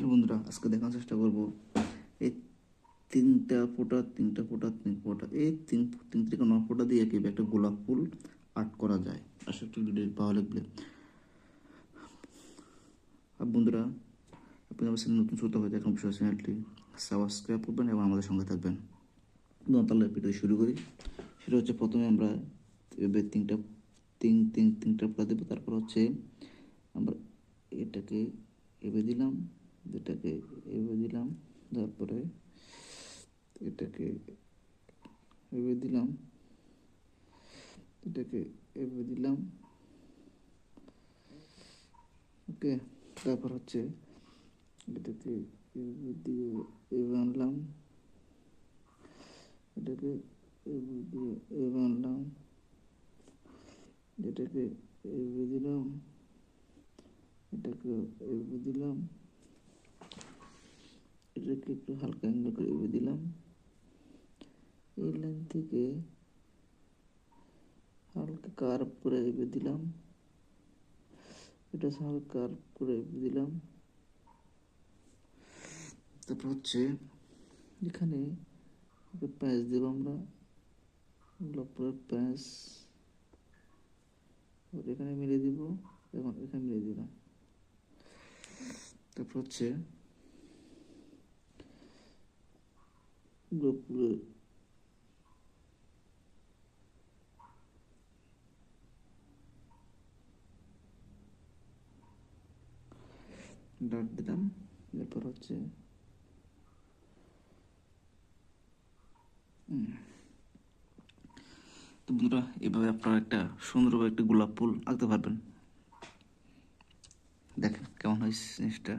Hello বন্ধুরা, আজকে দেখার চেষ্টা করব এই তিনটা ফোঁটা এই তিন থেকে 9 ফোঁটা দিয়ে কীভাবে একটা গোলাপ ফুল আর্ট করা যায়। আশা একটু ভিডিও ভালো লাগবে। আর বন্ধুরা, আপনি আমার চ্যানেল নতুন শ্রোতা হয়ে দেখুন, বিষয় চ্যানেলটি সাবস্ক্রাইব করবেন এবং আমাদের সঙ্গে থাকবেন। তাহলে ভিডিও শুরু করি। সেটা হচ্ছে, প্রথমে আমরা এভাবে তিনটা ফোঁটা দেবো। তারপর হচ্ছে আমরা এটাকে এভাবে দিলাম, এটাকে এভাবে দিলাম, তারপরে এটাকে এভাবে দিলাম, এটাকে এভাবে দিলাম। ওকে, তারপর হচ্ছে এটাকে এভাবে দিয়ে এভাবে আনলাম, এটাকে এভাবে দিয়ে এভাবে আনলাম, এটাকে এভাবে দিলাম, এটাকে এভাবে দিলাম, এটাকে একটু হালকা অ্যাঙ্গেল করে এভাবে দিলাম। এই লাইন থেকে হালকা কার্ভ করে এভাবে দিলাম, এটা হালকা কার্ভ করে এভাবে দিলাম। তারপর হচ্ছে এখানে প্যাঁচ দেবো আমরা, গোলাপের প্যাঁচ এখানে মিলিয়ে দিব এবং এখানে মিলিয়ে দিলাম। তারপর হচ্ছে গোলাপের ডাট দিলাম। এরপর হচ্ছে তো বন্ধুরা, এভাবে আপনারা একটা সুন্দরভাবে একটা গোলাপ ফুল আঁকতে পারবেন। দেখেন কেমন হয়েছে জিনিসটা।